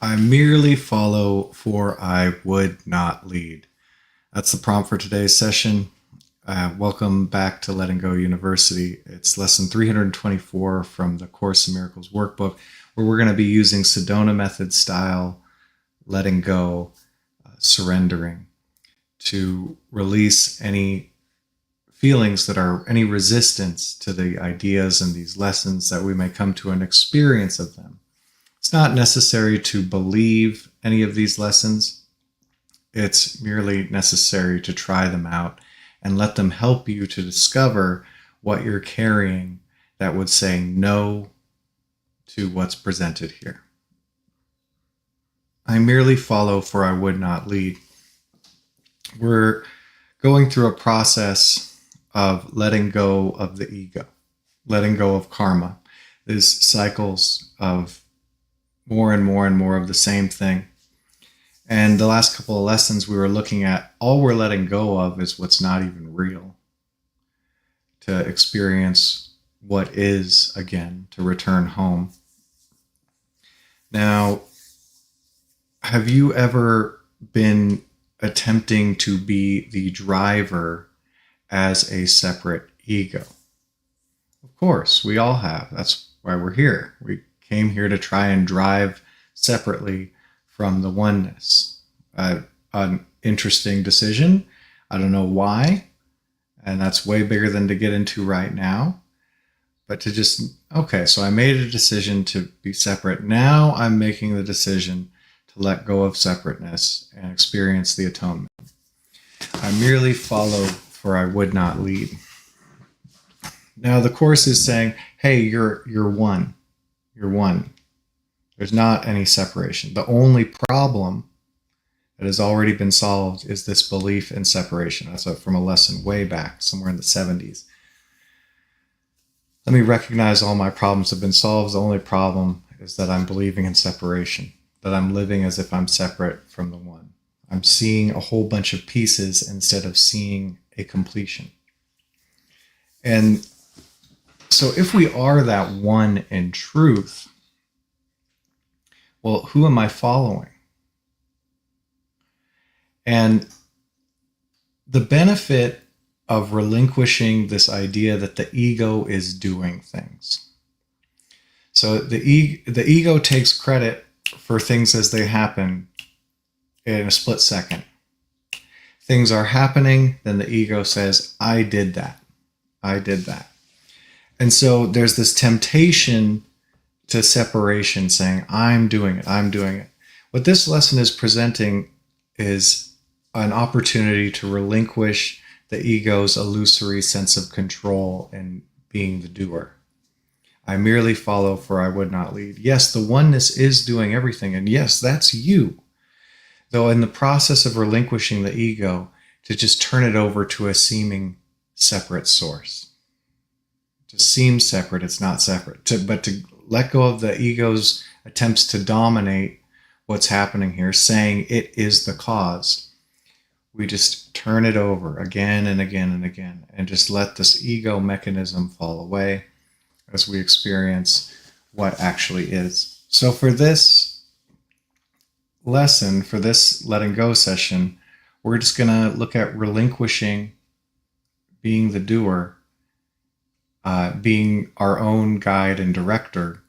I merely follow, for I would not lead. That's the prompt for today's session. Welcome back to Letting Go University. It's lesson 324 from the Course in Miracles workbook, where we're going to be using Sedona Method style letting go, surrendering, to release any feelings that are any resistance to the ideas and these lessons that we may come to an experience of them. It's not necessary to believe any of these lessons. It's merely necessary to try them out and let them help you to discover what you're carrying that would say no to what's presented here. I merely follow, for I would not lead. We're going through a process of letting go of the ego, letting go of karma. These cycles of more and more and more of the same thing. And the last couple of lessons we were looking at, all we're letting go of is what's not even real. To experience what is again, to return home. Now, have you ever been attempting to be the driver as a separate ego? Of course, we all have. That's why we're here. We came here to try and drive separately from the oneness. An interesting decision. I don't know why, and that's way bigger than to get into right now. But to just, okay, so I made a decision to be separate. Now I'm making the decision to let go of separateness and experience the atonement. I merely follow, for I would not lead. Now the Course is saying, hey, you're one. You're one. There's not any separation. The only problem that has already been solved is this belief in separation. That's from a lesson way back, somewhere in the 70s. Let me recognize all my problems have been solved. The only problem is that I'm believing in separation, that I'm living as if I'm separate from the one. I'm seeing a whole bunch of pieces instead of seeing a completion. And so if we are that one in truth, well, who am I following? And the benefit of relinquishing this idea that the ego is doing things. So the ego takes credit for things as they happen in a split second. Things are happening, then the ego says, I did that. I did that. And so there's this temptation to separation, saying, I'm doing it, I'm doing it. What this lesson is presenting is an opportunity to relinquish the ego's illusory sense of control and being the doer. I merely follow, for I would not lead. Yes, the oneness is doing everything, and yes, that's you. Though in the process of relinquishing the ego, to just turn it over to a seeming separate source. To seem separate, it's not separate. But to let go of the ego's attempts to dominate what's happening here, saying it is the cause. We just turn it over again and again and again, and just let this ego mechanism fall away as we experience what actually is. So for this lesson, for this letting go session, we're just going to look at relinquishing being the doer, being our own guide and director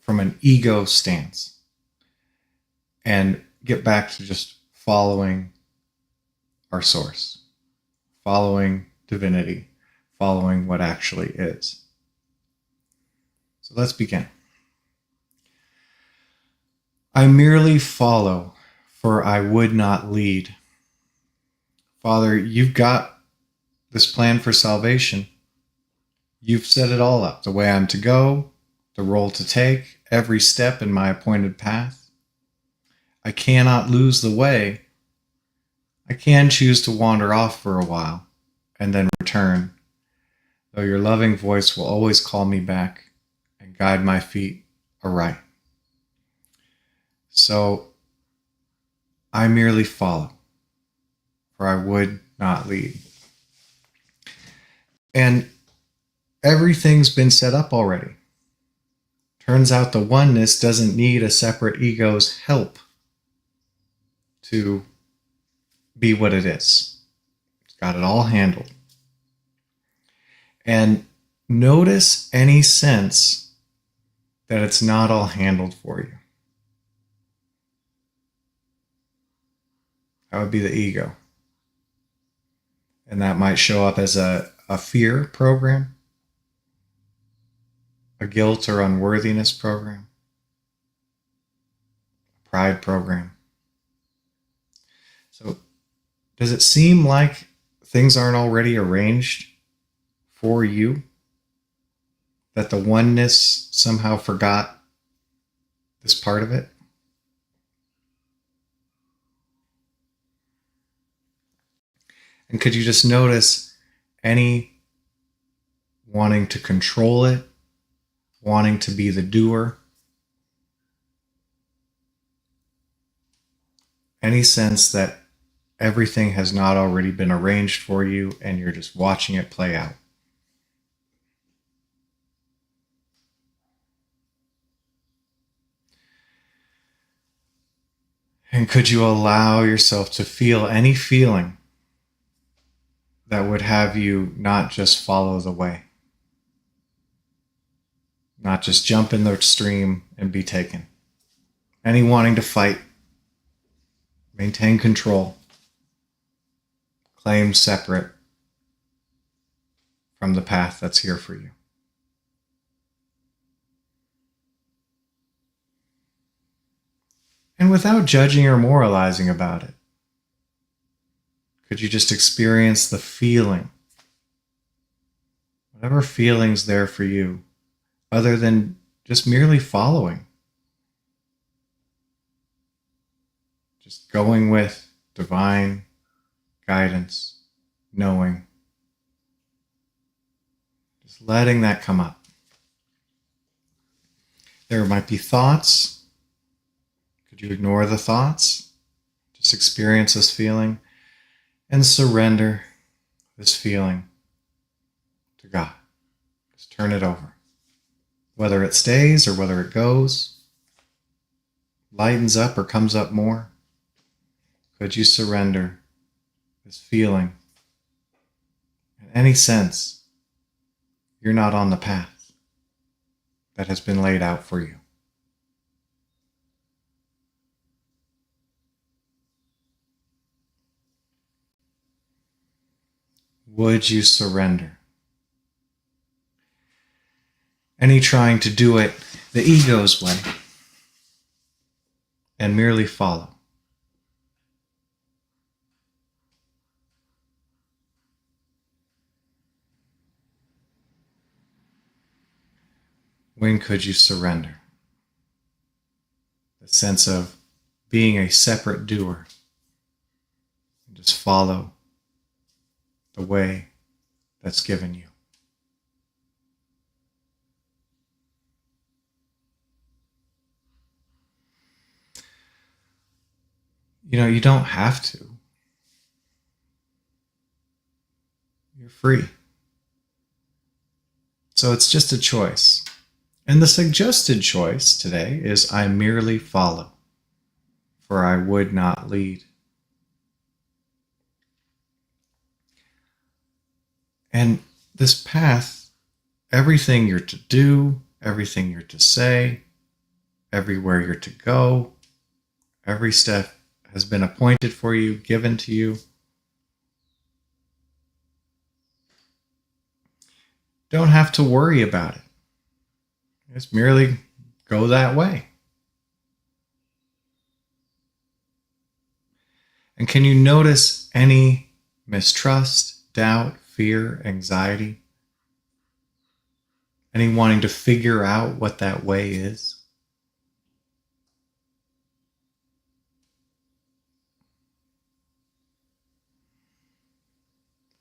from an ego stance, and get back to just following our source, following divinity, following what actually is. So let's begin. I merely follow, for I would not lead. Father, you've got this plan for salvation. You've set it all up, the way I'm to go, the role to take, every step in my appointed path. I cannot lose the way. I can choose to wander off for a while and then return, though your loving voice will always call me back and guide my feet aright. So I merely follow, for I would not lead. And everything's been set up already Turns out the oneness doesn't need a separate ego's help to be what it is. It's got it all handled. And notice any sense that it's not all handled for you. That would be the ego. And that might show up as a fear program, a guilt or unworthiness program, a pride program. So does it seem like things aren't already arranged for you? That the oneness somehow forgot this part of it? And could you just notice any wanting to control it, wanting to be the doer? Any sense that everything has not already been arranged for you and you're just watching it play out? And could you allow yourself to feel any feeling that would have you not just follow the way, not just jump in the stream and be taken? Any wanting to fight, maintain control, claim separate from the path that's here for you? And without judging or moralizing about it, could you just experience the feeling? Whatever feeling's there for you, other than just merely following. Just going with divine guidance, knowing. Just letting that come up. There might be thoughts. Could you ignore the thoughts? Just experience this feeling and surrender this feeling to God. Just turn it over. Whether it stays or whether it goes, lightens up or comes up more, could you surrender this feeling in any sense you're not on the path that has been laid out for you? Would you surrender? Any trying to do it the ego's way and merely follow? When could you surrender? The sense of being a separate doer and just follow the way that's given you. You know, you don't have to. You're free. So it's just a choice. And the suggested choice today is I merely follow, for I would not lead. And this path, everything you're to do, everything you're to say, everywhere you're to go, every step has been appointed for you, given to you. Don't have to worry about it. Just merely go that way. And can you notice any mistrust, doubt, fear, anxiety? Any wanting to figure out what that way is?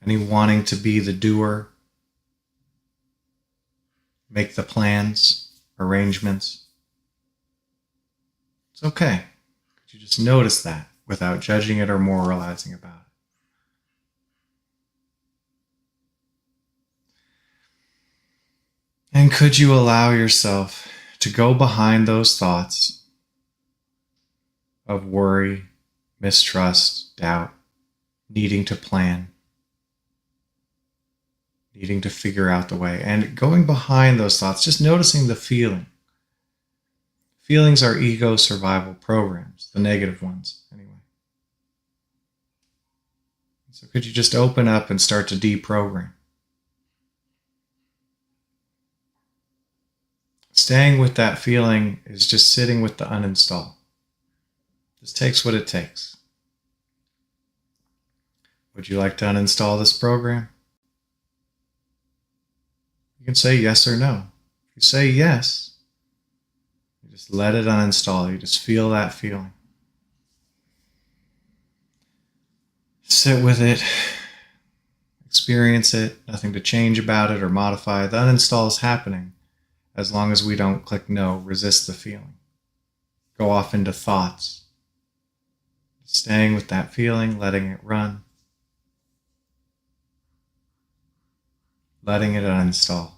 Any wanting to be the doer? Make the plans, arrangements? It's okay. Could you just notice that without judging it or moralizing about it? And could you allow yourself to go behind those thoughts of worry, mistrust, doubt, needing to plan, needing to figure out the way, and going behind those thoughts, just noticing the feeling. Feelings are ego survival programs, the negative ones, anyway. So could you just open up and start to deprogram? Staying with that feeling is just sitting with the uninstall. This takes what it takes. Would you like to uninstall this program? You can say yes or no. If you say yes, you just let it uninstall. You just feel that feeling. Sit with it. Experience it. Nothing to change about it or modify. The uninstall is happening as long as we don't click no, resist the feeling. Go off into thoughts. Staying with that feeling, letting it run. Letting it uninstall.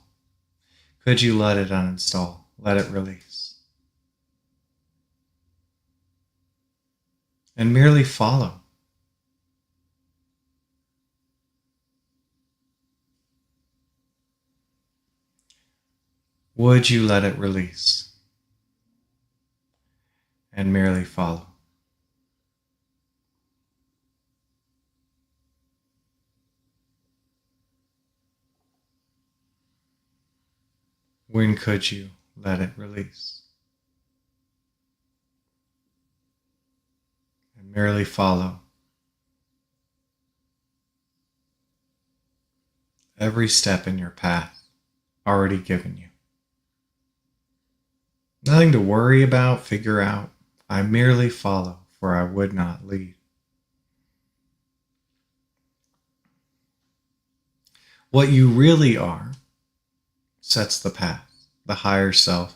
Could you let it uninstall? Let it release. And merely follow. Would you let it release? And merely follow. When could you let it release? And merely follow. Every step in your path already given you. Nothing to worry about, figure out. I merely follow, for I would not lead. What you really are sets the path, the higher self.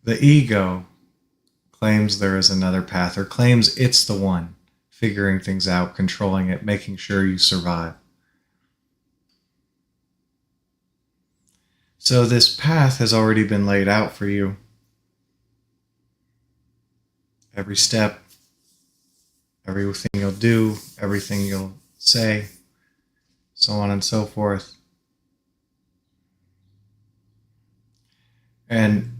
The ego claims there is another path, or claims it's the one, figuring things out, controlling it, making sure you survive. So this path has already been laid out for you. Every step, everything you'll do, everything you'll say, so on and so forth. And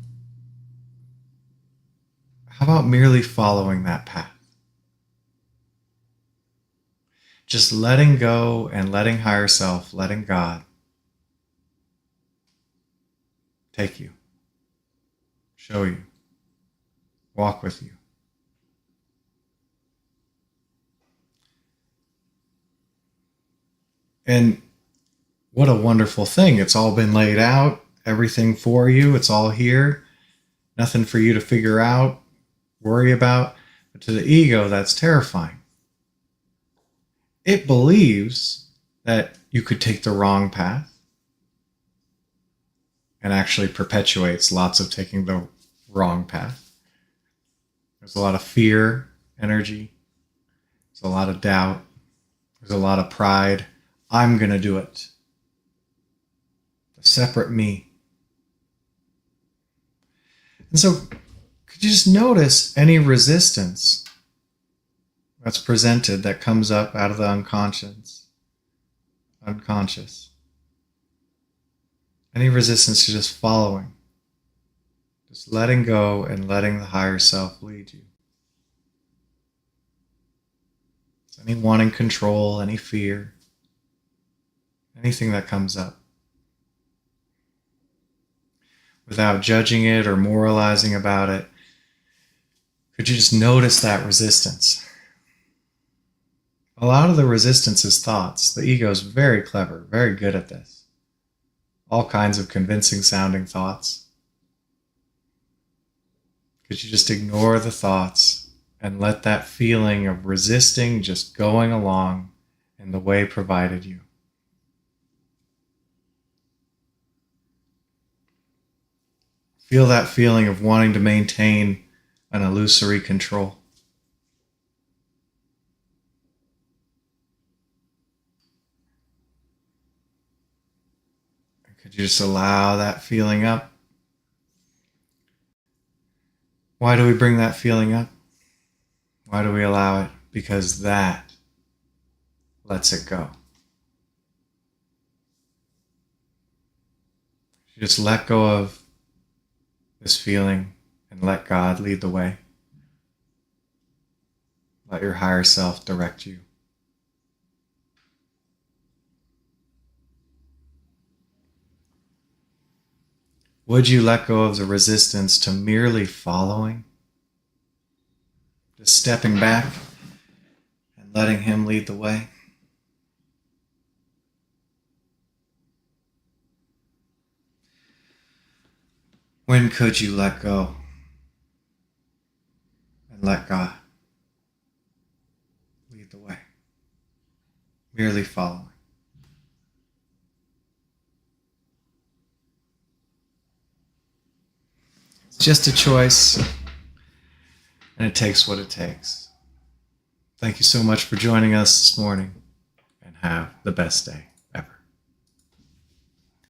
how about merely following that path? Just letting go and letting higher self, letting God take you, show you, walk with you. And what a wonderful thing. It's all been laid out, everything for you. It's all here. Nothing for you to figure out, worry about. But to the ego, that's terrifying. It believes that you could take the wrong path and actually perpetuates lots of taking the wrong path. There's a lot of fear, energy. There's a lot of doubt. There's a lot of pride. I'm going to do it. A separate me. And so, could you just notice any resistance that's presented that comes up out of the unconscious? Any resistance to just following, just letting go and letting the higher self lead you. Any wanting control, any fear, anything that comes up. Without judging it or moralizing about it, could you just notice that resistance? A lot of the resistance is thoughts. The ego is very clever, very good at this. All kinds of convincing sounding thoughts. Could you just ignore the thoughts and let that feeling of resisting just going along in the way provided you? Feel that feeling of wanting to maintain an illusory control. Could you just allow that feeling up? Why do we bring that feeling up? Why do we allow it? Because that lets it go. You just let go of this feeling and let God lead the way. Let your higher self direct you. Would you let go of the resistance to merely following? Just stepping back and letting Him lead the way? When could you let go and let God lead the way? Merely following. It's just a choice, and it takes what it takes. Thank you so much for joining us this morning, and have the best day.